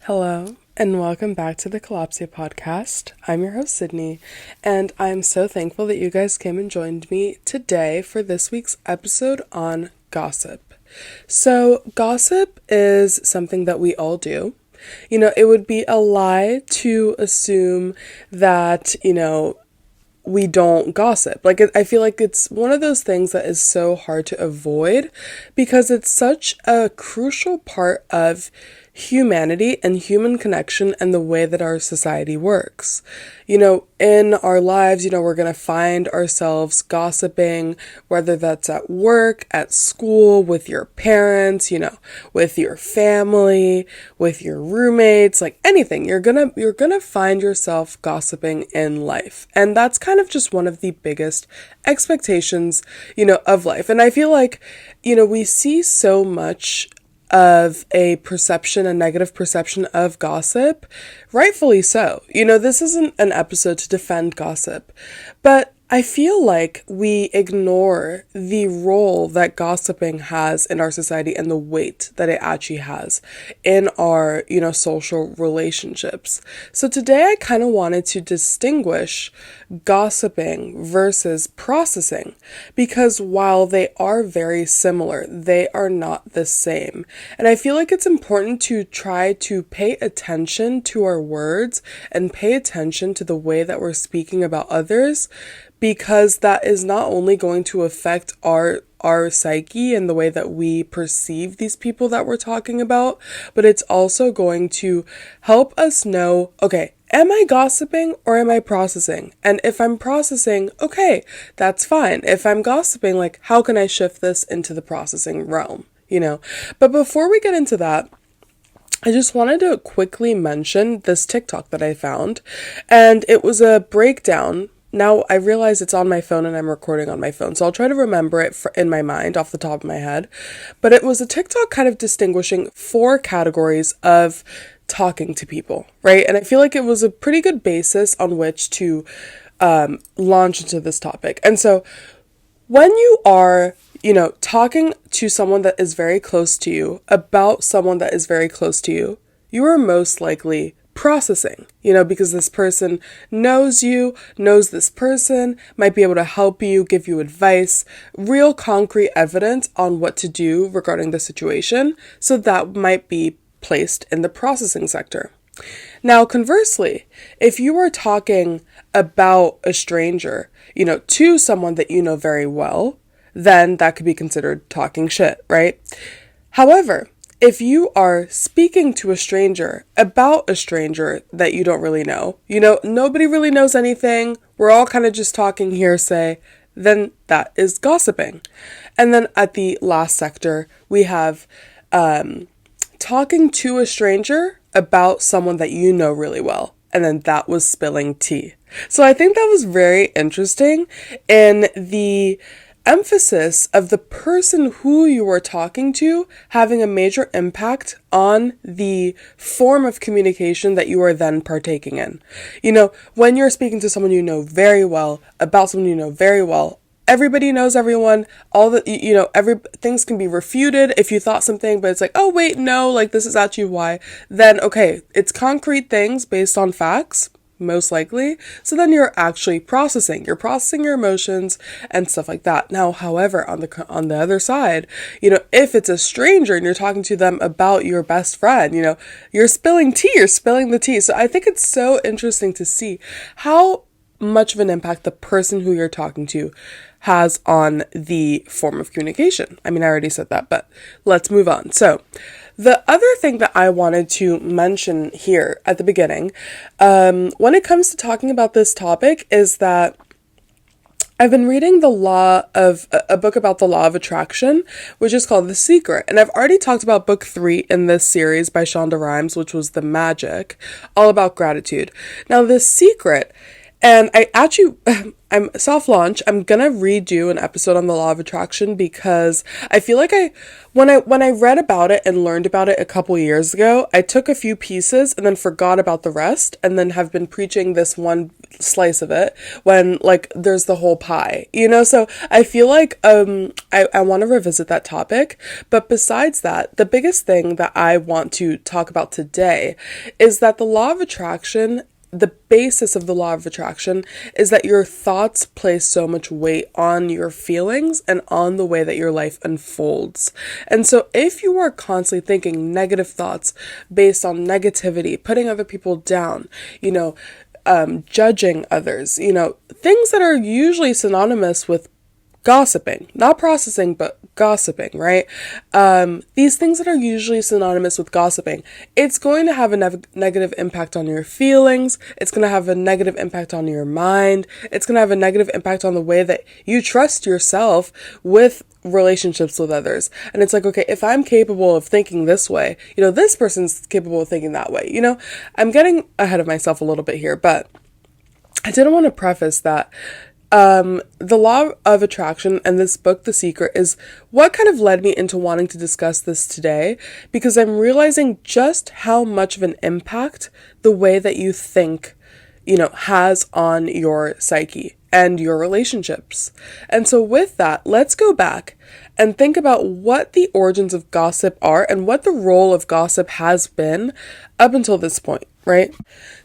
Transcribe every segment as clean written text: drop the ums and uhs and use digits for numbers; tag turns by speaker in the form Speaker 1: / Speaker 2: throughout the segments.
Speaker 1: Hello, and welcome back to the Kalopsia podcast. I'm your host, Sydney, and I'm so thankful that you guys came and joined me today for this week's episode on gossip. So, gossip is something that we all do. It would be a lie to assume that, we don't gossip. I feel like it's one of those things that is so hard to avoid because it's such a crucial part of humanity and human connection and the way that our society works. In our lives, we're going to find ourselves gossiping, whether that's at work, at school, with your parents, with your family, with your roommates, like anything. You're going to find yourself gossiping in life. And that's kind of just one of the biggest expectations, of life. And I feel like, we see so much of a negative perception of gossip, rightfully so. This isn't an episode to defend gossip, but I feel like we ignore the role that gossiping has in our society and the weight that it actually has in our, social relationships. So today I kind of wanted to distinguish gossiping versus processing because while they are very similar, they are not the same. And I feel like it's important to try to pay attention to our words and pay attention to the way that we're speaking about others, because that is not only going to affect our psyche and the way that we perceive these people that we're talking about, but it's also going to help us know, okay, am I gossiping or am I processing? And if I'm processing, okay, that's fine. If I'm gossiping, how can I shift this into the processing realm, But before we get into that, I just wanted to quickly mention this TikTok that I found, and it was a breakdown. Now, I realize it's on my phone and I'm recording on my phone, so I'll try to remember it in my mind off the top of my head. But it was a TikTok kind of distinguishing 4 categories of talking to people, right? And I feel like it was a pretty good basis on which to launch into this topic. And so when you are, talking to someone that is very close to you about someone that is very close to you, you are most likely processing, because this person knows you, knows this person, might be able to help you, give you advice, real concrete evidence on what to do regarding the situation. So that might be placed in the processing sector. Now, conversely, if you are talking about a stranger, to someone that you know very well, then that could be considered talking shit, right? However, if you are speaking to a stranger about a stranger that you don't really know, nobody really knows anything, we're all kind of just talking hearsay, then that is gossiping. And then at the last sector, we have talking to a stranger about someone that you know really well. And then that was spilling tea. So I think that was very interesting in the emphasis of the person who you are talking to having a major impact on the form of communication that you are then partaking in. When you're speaking to someone you know very well, about someone you know very well, everybody knows everyone, things can be refuted if you thought something, but it's like, oh wait, no, this is actually why. Then, okay, it's concrete things based on facts, most likely. So then you're actually processing. You're processing your emotions and stuff like that. Now, however, on the other side, if it's a stranger and you're talking to them about your best friend, you're spilling tea, you're spilling the tea. So I think it's so interesting to see how much of an impact the person who you're talking to has on the form of communication. I mean, I already said that, but let's move on. So the other thing that I wanted to mention here at the beginning, when it comes to talking about this topic, is that I've been reading a book about the law of attraction, which is called The Secret. And I've already talked about book 3 in this series by Shonda Rhimes, which was The Magic, all about gratitude. Now, The Secret And I actually, I'm self-launch. I'm gonna redo an episode on the law of attraction because I feel like when I read about it and learned about it a couple years ago, I took a few pieces and then forgot about the rest, and then have been preaching this one slice of it when like there's the whole pie, you know? So I feel like I want to revisit that topic. But besides that, the biggest thing that I want to talk about today is that the law of attraction, the basis of the law of attraction is that your thoughts place so much weight on your feelings and on the way that your life unfolds. And so if you are constantly thinking negative thoughts based on negativity, putting other people down, judging others, things that are usually synonymous with gossiping, not processing, but gossiping, right? These things that are usually synonymous with gossiping, it's going to have a negative impact on your feelings. It's going to have a negative impact on your mind. It's going to have a negative impact on the way that you trust yourself with relationships with others. And it's like, okay, if I'm capable of thinking this way, this person's capable of thinking that way. I'm getting ahead of myself a little bit here, but I didn't want to preface that the law of attraction and this book, The Secret, is what kind of led me into wanting to discuss this today, because I'm realizing just how much of an impact the way that you think, has on your psyche and your relationships. And so with that, let's go back and think about what the origins of gossip are and what the role of gossip has been up until this point, right?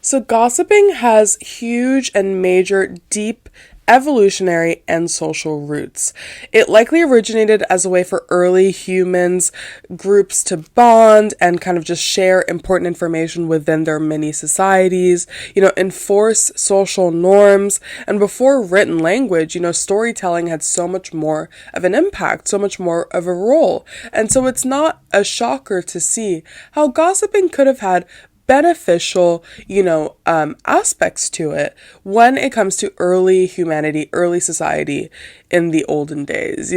Speaker 1: So gossiping has huge and major, deep evolutionary and social roots. It likely originated as a way for early humans groups to bond and kind of just share important information within their mini societies, enforce social norms. And before written language, storytelling had so much more of an impact, so much more of a role. And so it's not a shocker to see how gossiping could have had beneficial, aspects to it when it comes to early humanity, early society in the olden days,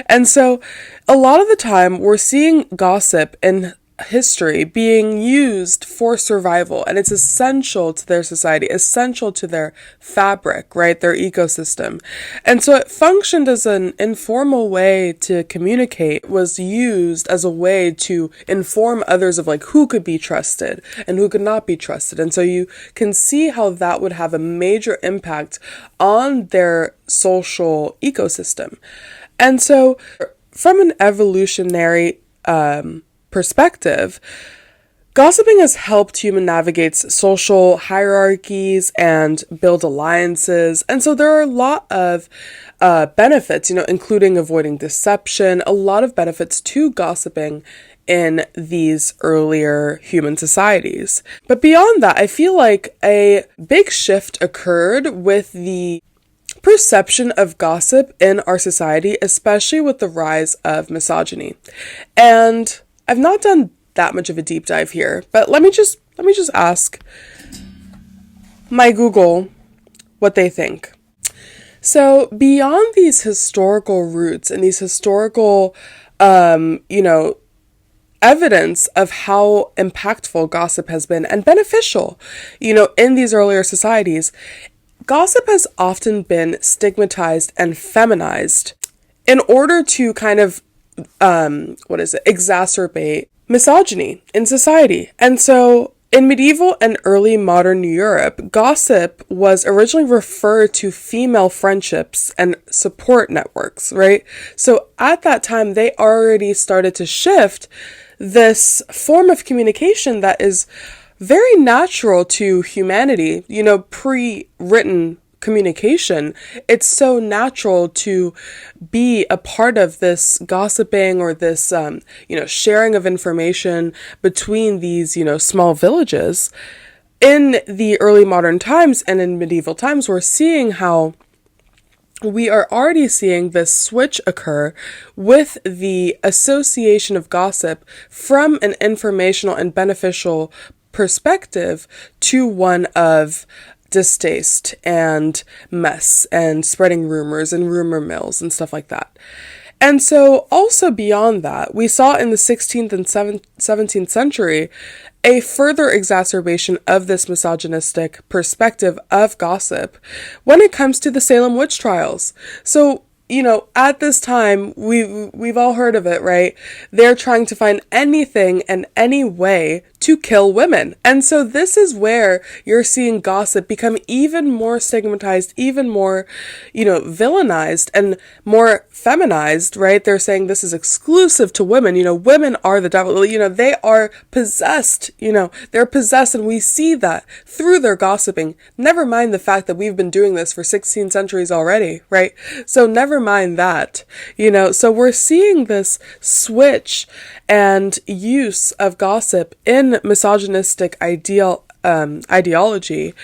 Speaker 1: And so a lot of the time we're seeing gossip in history being used for survival, and it's essential to their society, essential to their fabric, right? Their ecosystem. And so it functioned as an informal way to communicate, was used as a way to inform others of like who could be trusted and who could not be trusted. And so you can see how that would have a major impact on their social ecosystem. And so from an evolutionary perspective, gossiping has helped humans navigate social hierarchies and build alliances. And so there are a lot of benefits, including avoiding deception, a lot of benefits to gossiping in these earlier human societies. But beyond that, I feel like a big shift occurred with the perception of gossip in our society, especially with the rise of misogyny. And I've not done that much of a deep dive here, but let me just ask my Google what they think. So beyond these historical roots and these historical, evidence of how impactful gossip has been and beneficial, in these earlier societies, gossip has often been stigmatized and feminized in order to kind of exacerbate misogyny in society. And so in medieval and early modern Europe, gossip was originally referred to female friendships and support networks, right? So at that time, they already started to shift this form of communication that is very natural to humanity, pre-written communication. It's so natural to be a part of this gossiping or this, sharing of information between these, small villages. In the early modern times and in medieval times, we're seeing how we are already seeing this switch occur with the association of gossip from an informational and beneficial perspective to one of distaste and mess and spreading rumors and rumor mills and stuff like that. And so also beyond that, we saw in the 16th and 17th century a further exacerbation of this misogynistic perspective of gossip when it comes to the Salem witch trials. So, at this time, we've all heard of it, right? They're trying to find anything and any way to kill women. And so this is where you're seeing gossip become even more stigmatized, even more, villainized and more feminized, right? They're saying this is exclusive to women. Women are the devil. They are possessed, they're possessed, and we see that through their gossiping. Never mind the fact that we've been doing this for 16 centuries already, right? So never mind that, so we're seeing this switch and use of gossip in misogynistic ideology.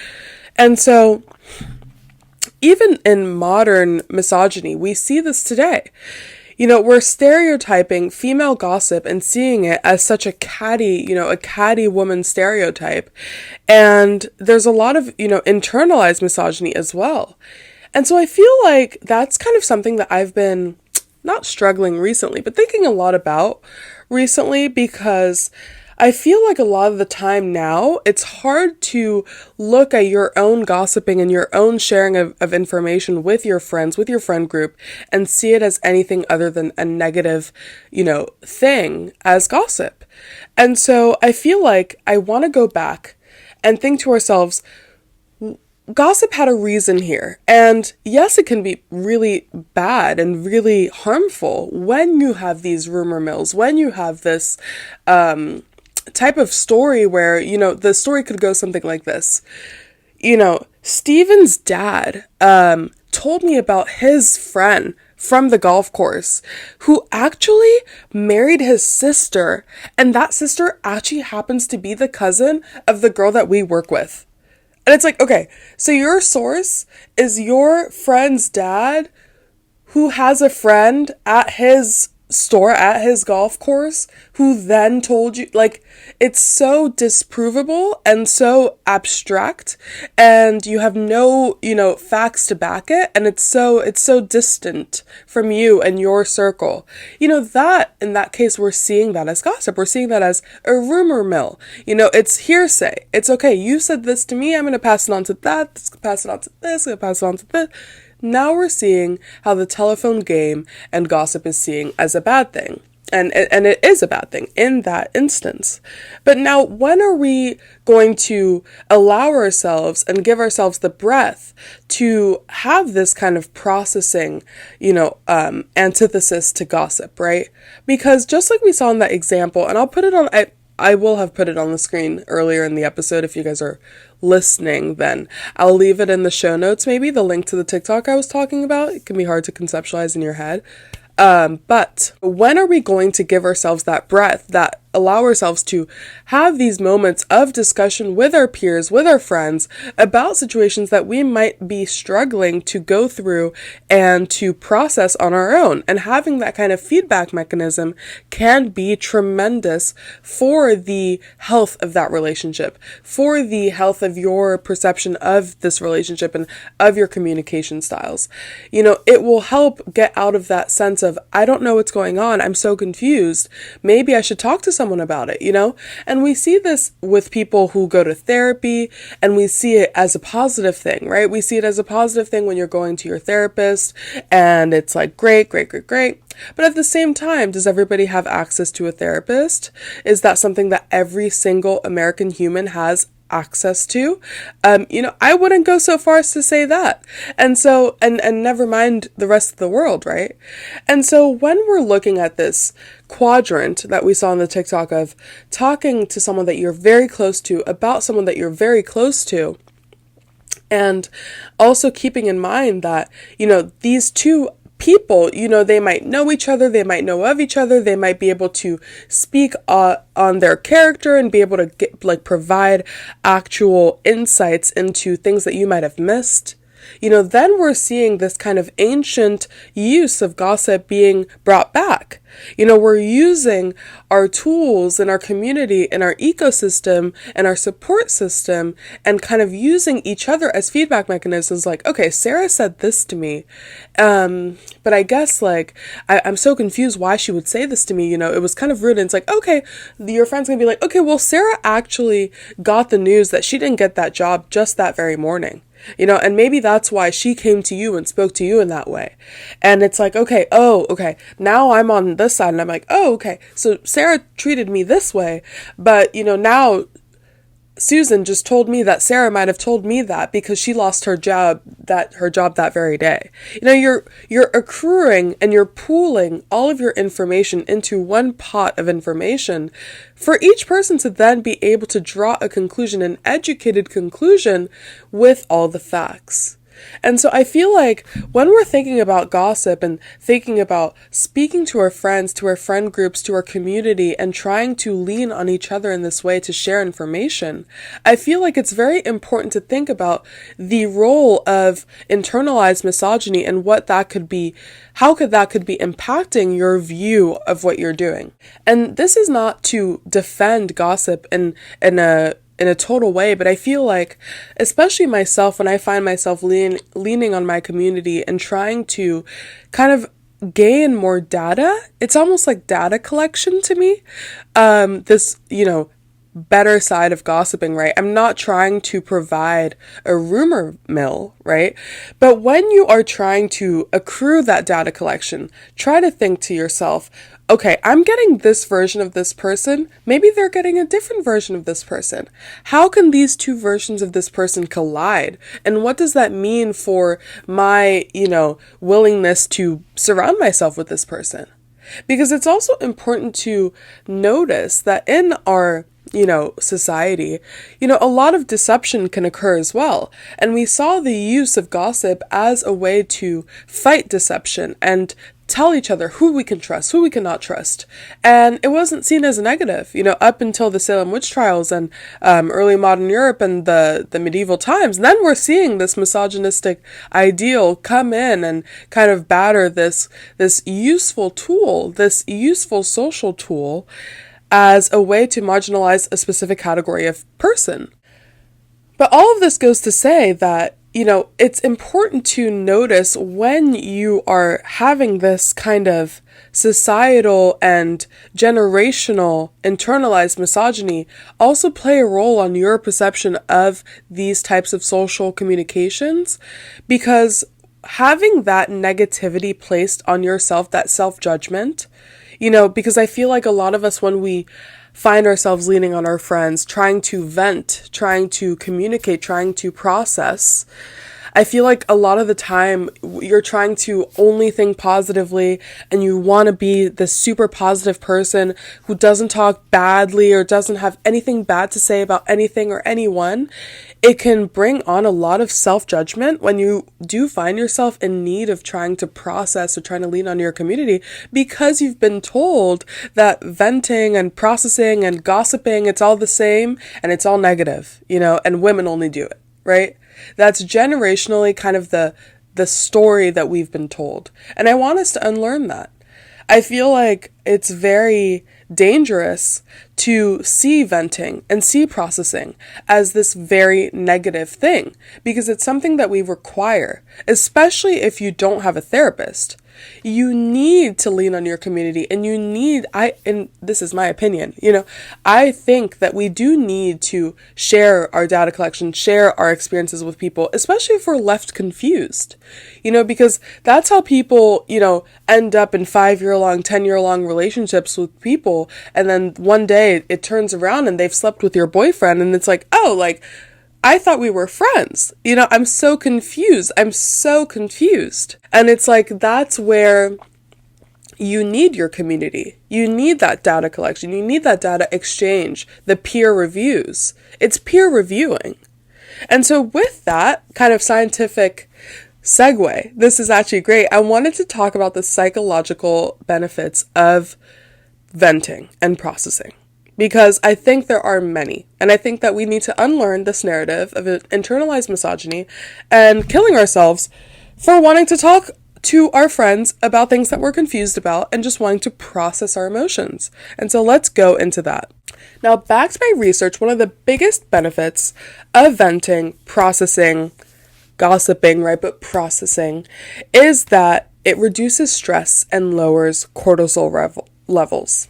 Speaker 1: And so even in modern misogyny, we see this today. We're stereotyping female gossip and seeing it as such a catty woman stereotype. And there's a lot of, internalized misogyny as well. And so I feel like that's kind of something that I've been not struggling recently, but thinking a lot about recently, because I feel like a lot of the time now, it's hard to look at your own gossiping and your own sharing of information with your friends, with your friend group, and see it as anything other than a negative, thing as gossip. And so I feel like I want to go back and think to ourselves, gossip had a reason here. And yes, it can be really bad and really harmful when you have these rumor mills, when you have this type of story where, the story could go something like this. Steven's dad told me about his friend from the golf course who actually married his sister, and that sister actually happens to be the cousin of the girl that we work with. And it's like, okay, so your source is your friend's dad who has a friend at his store, at his golf course, who then told you, like, it's so disprovable and so abstract, and you have no, facts to back it, and it's so distant from you and your circle. That, in that case, we're seeing that as gossip. We're seeing that as a rumor mill. It's hearsay. It's okay, you said this to me, I'm going to pass it on to that, pass it on to this, I'm going to pass it on to this. Now we're seeing how the telephone game and gossip is seen as a bad thing. And it is a bad thing in that instance. But now, when are we going to allow ourselves and give ourselves the breath to have this kind of processing, antithesis to gossip, right? Because just like we saw in that example, and I'll put it on, I will have put it on the screen earlier in the episode if you guys are listening, then I'll leave it in the show notes, maybe the link to the TikTok I was talking about. It can be hard to conceptualize in your head. But when are we going to give ourselves that breath, that allow ourselves to have these moments of discussion with our peers, with our friends, about situations that we might be struggling to go through and to process on our own? And having that kind of feedback mechanism can be tremendous for the health of that relationship, for the health of your perception of this relationship and of your communication styles. It will help get out of that sense of, I don't know what's going on, I'm so confused, maybe I should talk to someone about it, And we see this with people who go to therapy, and we see it as a positive thing, right? We see it as a positive thing when you're going to your therapist, and it's like, great. But at the same time, does everybody have access to a therapist? Is that something that every single American human has access to? I wouldn't go so far as to say that. And so, and never mind the rest of the world, right? And so when we're looking at this quadrant that we saw on the TikTok of talking to someone that you're very close to about someone that you're very close to, and also keeping in mind that, these two people, they might know each other, they might know of each other, they might be able to speak on their character and be able to provide actual insights into things that you might have missed. then we're seeing this kind of ancient use of gossip being brought back. We're using our tools in our community and our ecosystem and our support system and kind of using each other as feedback mechanisms. Like, okay, Sarah said this to me, but I guess I'm so confused why she would say this to me. It was kind of rude. And it's like, okay, your friend's gonna be like, okay, well, Sarah actually got the news that she didn't get that job just that very morning. And maybe that's why she came to you and spoke to you in that way. And it's like, okay, now I'm on this side and I'm like, oh, okay, so Sarah treated me this way, but, now Susan just told me that Sarah might have told me that because she lost her job that very day. You're accruing and you're pooling all of your information into one pot of information for each person to then be able to draw a conclusion, an educated conclusion with all the facts. And so I feel like when we're thinking about gossip and thinking about speaking to our friends, to our friend groups, to our community, and trying to lean on each other in this way to share information, I feel like it's very important to think about the role of internalized misogyny and what that could be, how that could be impacting your view of what you're doing. And this is not to defend gossip in a total way, but I feel like, especially myself, when I find myself leaning on my community and trying to kind of gain more data, it's almost like data collection to me. This, better side of gossiping, right? I'm not trying to provide a rumor mill, right? But when you are trying to accrue that data collection, try to think to yourself, okay, I'm getting this version of this person. Maybe they're getting a different version of this person. How can these two versions of this person collide? And what does that mean for my, willingness to surround myself with this person? Because it's also important to notice that in our society, a lot of deception can occur as well. And we saw the use of gossip as a way to fight deception and tell each other who we can trust, who we cannot trust. And it wasn't seen as a negative, up until the Salem witch trials and early modern Europe and the medieval times. And then we're seeing this misogynistic ideal come in and kind of batter this useful tool, this useful social tool, as a way to marginalize a specific category of person. But all of this goes to say that, it's important to notice when you are having this kind of societal and generational internalized misogyny also play a role on your perception of these types of social communications, because having that negativity placed on yourself, that self-judgment, because I feel like a lot of us, when we find ourselves leaning on our friends, trying to vent, trying to communicate, trying to process, I feel like a lot of the time you're trying to only think positively and you want to be this super positive person who doesn't talk badly or doesn't have anything bad to say about anything or anyone. It can bring on a lot of self-judgment when you do find yourself in need of trying to process or trying to lean on your community, because you've been told that venting and processing and gossiping, it's all the same and it's all negative, and women only do it, right? That's generationally kind of the story that we've been told. And I want us to unlearn that. I feel like it's very dangerous to see venting and see processing as this very negative thing, because it's something that we require, especially if you don't have a therapist. You need to lean on your community, and and this is my opinion, I think that we do need to share our data collection, share our experiences with people, especially if we're left confused, because that's how people, end up in 5-year-long, 10-year-long relationships with people. And then one day it turns around and they've slept with your boyfriend, and it's like, oh, I thought we were friends. I'm so confused. And it's like, that's where you need your community. You need that data collection. You need that data exchange, the peer reviews. It's peer reviewing. And so with that kind of scientific segue, this is actually great. I wanted to talk about the psychological benefits of venting and processing, because I think there are many. And I think that we need to unlearn this narrative of internalized misogyny and killing ourselves for wanting to talk to our friends about things that we're confused about and just wanting to process our emotions. And so let's go into that. Now, back to my research, one of the biggest benefits of venting, processing, gossiping, right, but processing, is that it reduces stress and lowers cortisol levels.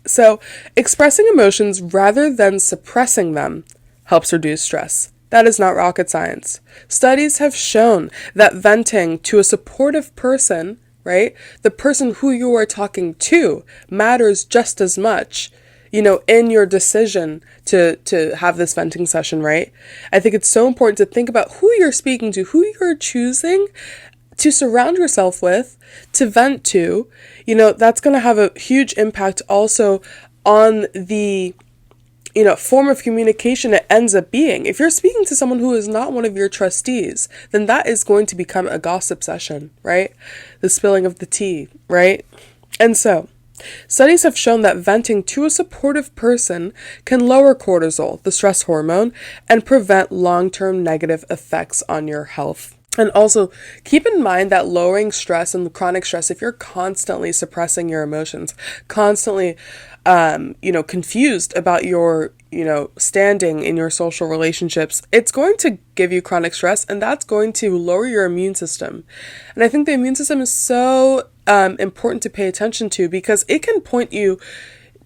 Speaker 1: So, expressing emotions rather than suppressing them helps reduce stress. That is not rocket science. Studies have shown that venting to a supportive person, right, the person who you are talking to, matters just as much, in your decision to have this venting session, right? I think it's so important to think about who you're speaking to, who you're choosing to surround yourself with, to vent to. That's going to have a huge impact also on the form of communication it ends up being. If you're speaking to someone who is not one of your trustees, then that is going to become a gossip session, right? The spilling of the tea, right? And so, studies have shown that venting to a supportive person can lower cortisol, the stress hormone, and prevent long-term negative effects on your health. And also, keep in mind that lowering stress and chronic stress, if you're constantly suppressing your emotions, constantly, confused about your, standing in your social relationships, it's going to give you chronic stress, and that's going to lower your immune system. And I think the immune system is so important to pay attention to, because it can point you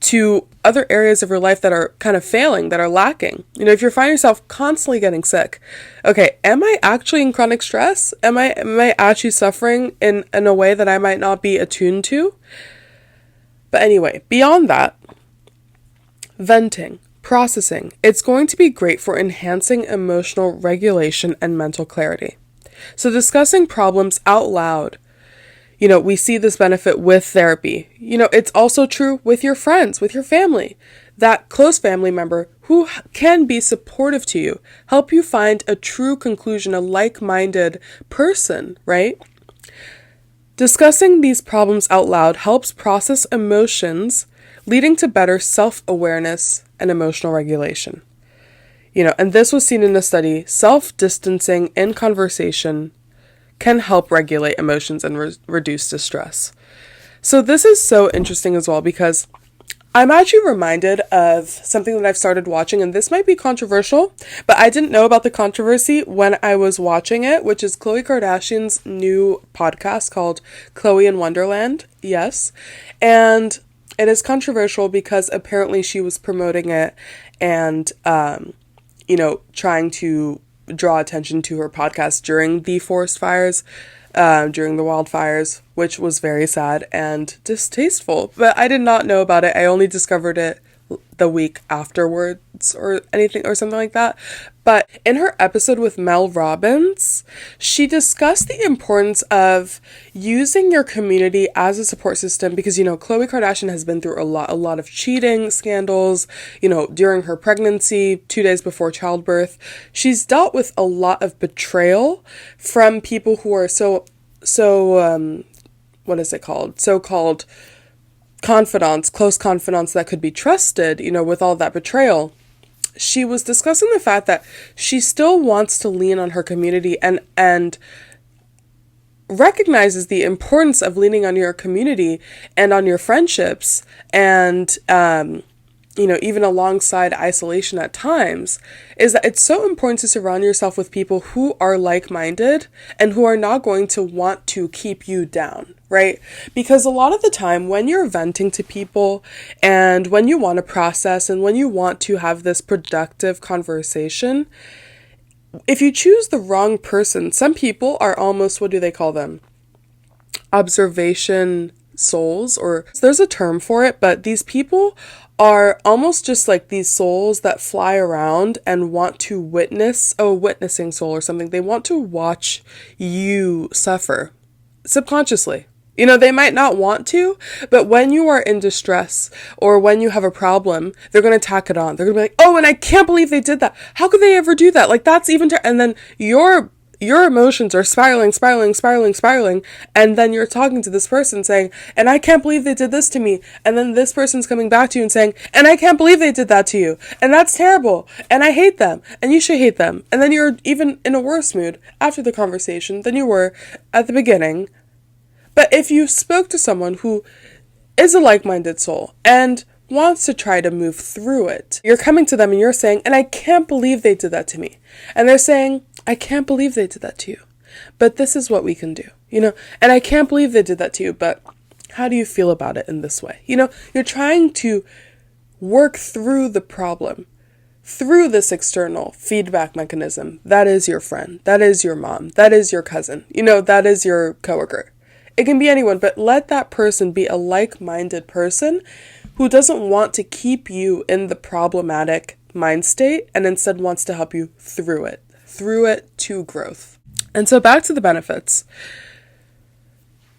Speaker 1: to other areas of your life that are kind of failing, that are lacking. If you find yourself constantly getting sick, okay, am I actually in chronic stress? Am I actually suffering in a way that I might not be attuned to? But anyway, beyond that, venting, processing, it's going to be great for enhancing emotional regulation and mental clarity. So discussing problems out loud, we see this benefit with therapy. It's also true with your friends, with your family, that close family member who can be supportive to you, help you find a true conclusion, a like-minded person, right? Discussing these problems out loud helps process emotions, leading to better self-awareness and emotional regulation. And this was seen in a study, self-distancing in conversation can help regulate emotions and reduce distress. So this is so interesting as well, because I'm actually reminded of something that I've started watching, and this might be controversial, but I didn't know about the controversy when I was watching it, which is Khloe Kardashian's new podcast called Khloe in Wonderland. Yes. And it is controversial because apparently she was promoting it and, trying to draw attention to her podcast during the forest fires, during the wildfires, which was very sad and distasteful. But I did not know about it. I only discovered it the week afterwards or something like that. But in her episode with Mel Robbins, she discussed the importance of using your community as a support system, because, Khloe Kardashian has been through a lot of cheating scandals, during her pregnancy, 2 days before childbirth. She's dealt with a lot of betrayal from people who are what is it called? So-called confidants, close confidants that could be trusted, with all that betrayal. She was discussing the fact that she still wants to lean on her community and recognizes the importance of leaning on your community and on your friendships and, even alongside isolation at times, is that it's so important to surround yourself with people who are like-minded and who are not going to want to keep you down, right? Because a lot of the time when you're venting to people and when you want to process and when you want to have this productive conversation, if you choose the wrong person, some people are almost, what do they call them? Observation souls, or there's a term for it, but these people are almost just like these souls that fly around and want to witness, a witnessing soul or something. They want to watch you suffer subconsciously. They might not want to, but when you are in distress or when you have a problem, they're going to tack it on. They're going to be like, oh, and I can't believe they did that. How could they ever do that? Like, that's even, and then your your emotions are spiraling, and then you're talking to this person saying, and I can't believe they did this to me, and then this person's coming back to you and saying, and I can't believe they did that to you, and that's terrible, and I hate them, and you should hate them, and then you're even in a worse mood after the conversation than you were at the beginning. But if you spoke to someone who is a like-minded soul and wants to try to move through it, you're coming to them and you're saying, and I can't believe they did that to me. And they're saying, I can't believe they did that to you, but this is what we can do, and I can't believe they did that to you, but how do you feel about it in this way? You're trying to work through the problem through this external feedback mechanism. That is your friend. That is your mom. That is your cousin. That is your coworker. It can be anyone, but let that person be a like-minded person who doesn't want to keep you in the problematic mind state and instead wants to help you through it to growth. And so back to the benefits.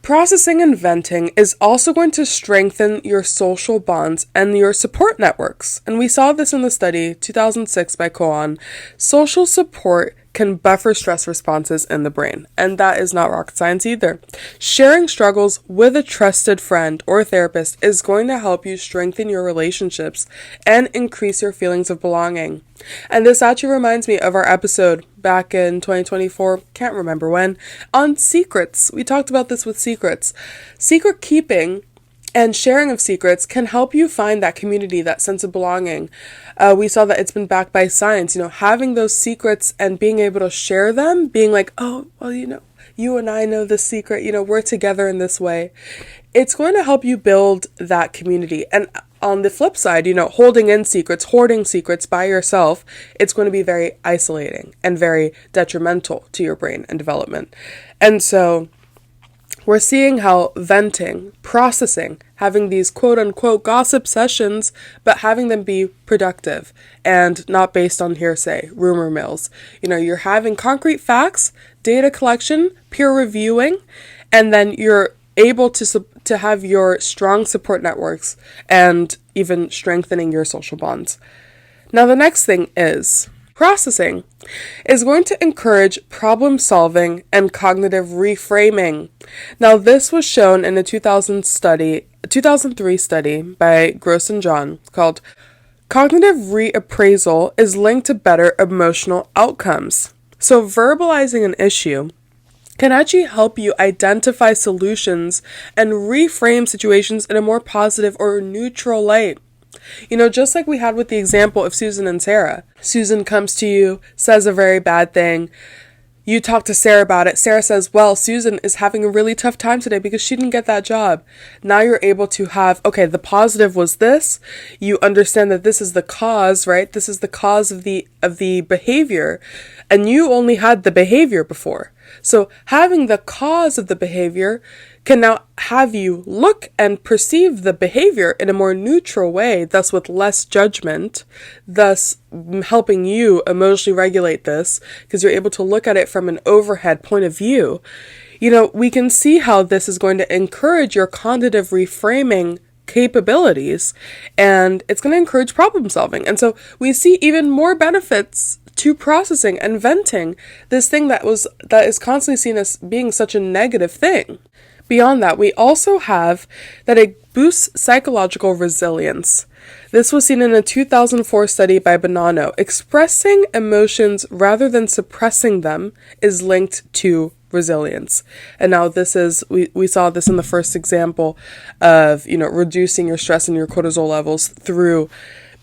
Speaker 1: Processing and venting is also going to strengthen your social bonds and your support networks. And we saw this in the study 2006 by Cohen. Social support can buffer stress responses in the brain, and that is not rocket science either. Sharing struggles with a trusted friend or therapist is going to help you strengthen your relationships and increase your feelings of belonging. And this actually reminds me of our episode back in 2024, can't remember when, on secrets. We talked about this with secrets. Secret keeping and sharing of secrets can help you find that community, that sense of belonging. We saw that it's been backed by science, having those secrets and being able to share them, being like, oh, well, you and I know this secret, we're together in this way. It's going to help you build that community. And on the flip side, hoarding secrets by yourself, it's going to be very isolating and very detrimental to your brain and development. And so we're seeing how venting, processing, having these quote-unquote gossip sessions, but having them be productive and not based on hearsay, rumor mills. You're having concrete facts, data collection, peer reviewing, and then you're able to have your strong support networks and even strengthening your social bonds. Now, the next thing is processing is going to encourage problem solving and cognitive reframing. Now, this was shown in a 2003 study by Gross and John called Cognitive Reappraisal is Linked to Better Emotional Outcomes. So verbalizing an issue can actually help you identify solutions and reframe situations in a more positive or neutral light. Just like we had with the example of Susan and Sarah. Susan comes to you, says a very bad thing. You talk to Sarah about it. Sarah says, well, Susan is having a really tough time today because she didn't get that job. Now you're able to have, okay, the positive was this. You understand that this is the cause, right? This is the cause of the behavior. And you only had the behavior before. So having the cause of the behavior can now have you look and perceive the behavior in a more neutral way, thus with less judgment, thus helping you emotionally regulate this because you're able to look at it from an overhead point of view. We can see how this is going to encourage your cognitive reframing capabilities, and it's going to encourage problem solving. And so we see even more benefits to processing and venting, this thing that is constantly seen as being such a negative thing. Beyond that, we also have that it boosts psychological resilience. This was seen in a 2004 study by Bonanno. Expressing emotions rather than suppressing them is linked to resilience. And now we saw this in the first example of, reducing your stress and your cortisol levels through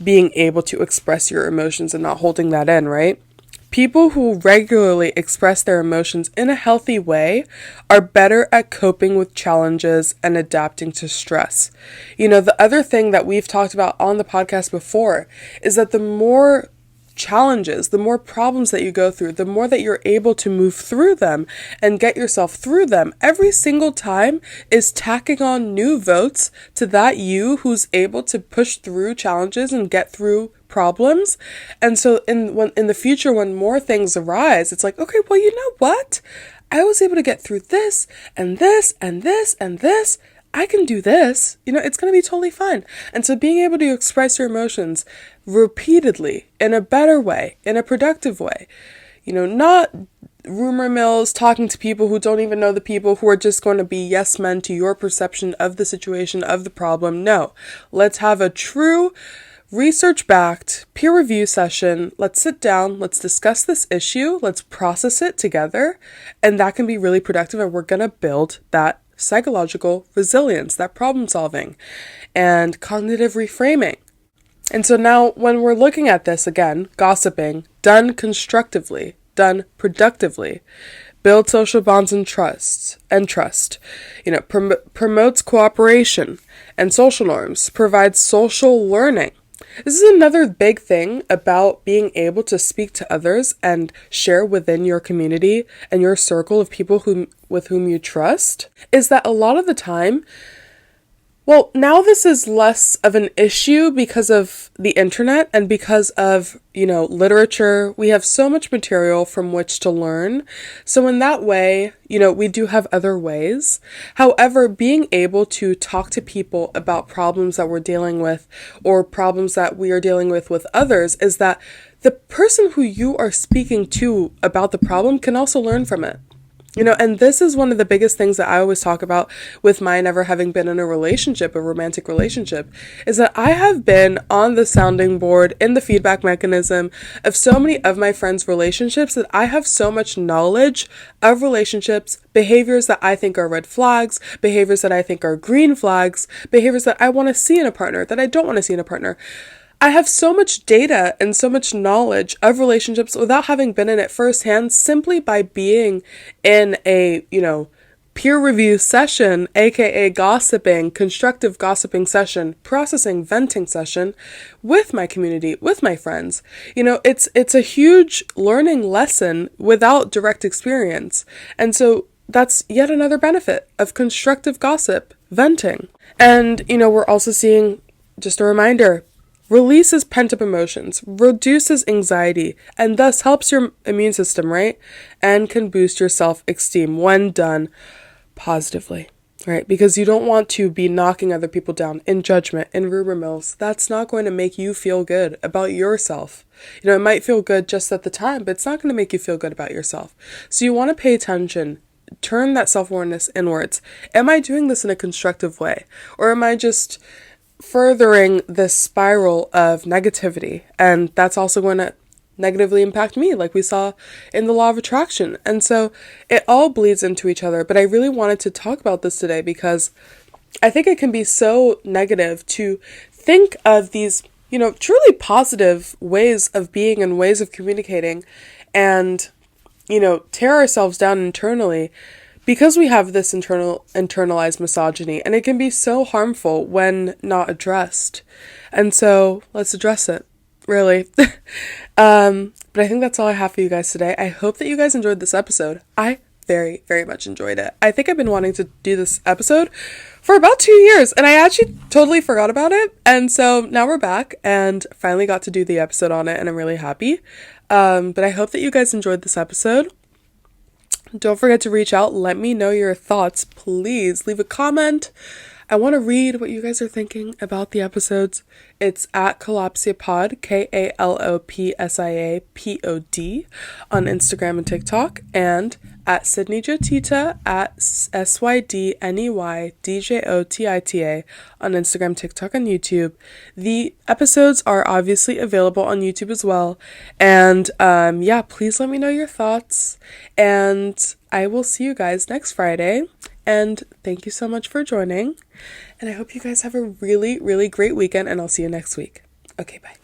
Speaker 1: being able to express your emotions and not holding that in, right? People who regularly express their emotions in a healthy way are better at coping with challenges and adapting to stress. The other thing that we've talked about on the podcast before is that the more challenges, the more problems that you go through, the more that you're able to move through them and get yourself through them, every single time is tacking on new votes to that you who's able to push through challenges and get through problems. And so in the future, when more things arise, it's like, okay, well, you know what? I was able to get through this and this and this and this. I can do this, it's going to be totally fine. And so being able to express your emotions repeatedly in a better way, in a productive way, not rumor mills, talking to people who don't even know the people, who are just going to be yes men to your perception of the situation, of the problem. No, let's have a true research-backed peer review session. Let's sit down, let's discuss this issue, let's process it together, and that can be really productive, and we're going to build that psychological resilience, that problem solving, and cognitive reframing. And so now when we're looking at this again, gossiping, done constructively, done productively, build social bonds and trust, promotes cooperation and social norms, provides social learning. This is another big thing about being able to speak to others and share within your community and your circle of people with whom you trust, is that a lot of the time, well, now this is less of an issue because of the internet and because of, literature. We have so much material from which to learn. So in that way, we do have other ways. However, being able to talk to people about problems that we're dealing with or problems that we are dealing with others is that the person who you are speaking to about the problem can also learn from it. And this is one of the biggest things that I always talk about with my never having been in a romantic relationship, is that I have been on the sounding board in the feedback mechanism of so many of my friends' relationships that I have so much knowledge of relationships, behaviors that I think are red flags, behaviors that I think are green flags, behaviors that I want to see in a partner, that I don't want to see in a partner. I have so much data and so much knowledge of relationships without having been in it firsthand, simply by being in a, peer review session, aka gossiping, constructive gossiping session, processing, venting session with my community, with my friends. It's a huge learning lesson without direct experience. And so that's yet another benefit of constructive gossip, venting. And, we're also seeing, just a reminder, releases pent-up emotions, reduces anxiety, and thus helps your immune system, right? And can boost your self-esteem when done positively, right? Because you don't want to be knocking other people down in judgment, in rumor mills. That's not going to make you feel good about yourself. It might feel good just at the time, but it's not going to make you feel good about yourself. So you want to pay attention. Turn that self-awareness inwards. Am I doing this in a constructive way? Or am I just furthering this spiral of negativity? And that's also going to negatively impact me, like we saw in the law of attraction. And so it all bleeds into each other. But I really wanted to talk about this today because I think it can be so negative to think of these, truly positive ways of being and ways of communicating and, tear ourselves down internally because we have this internalized misogyny, and it can be so harmful when not addressed. And so let's address it, really. But I think that's all I have for you guys today. I hope that you guys enjoyed this episode. I very, very much enjoyed it. I think I've been wanting to do this episode for about 2 years, and I actually totally forgot about it. And so now we're back and finally got to do the episode on it, and I'm really happy. But I hope that you guys enjoyed this episode. Don't forget to reach out. Let me know your thoughts. Please leave a comment. I want to read what you guys are thinking about the episodes. It's at kalopsiapod, KALOPSIAPOD on Instagram and TikTok, and at Sydney Jotita at SYDNEYDJOTITA on Instagram, TikTok, and YouTube. The episodes are obviously available on YouTube as well. And please let me know your thoughts. And I will see you guys next Friday. And thank you so much for joining. And I hope you guys have a really, really great weekend, and I'll see you next week. Okay, bye.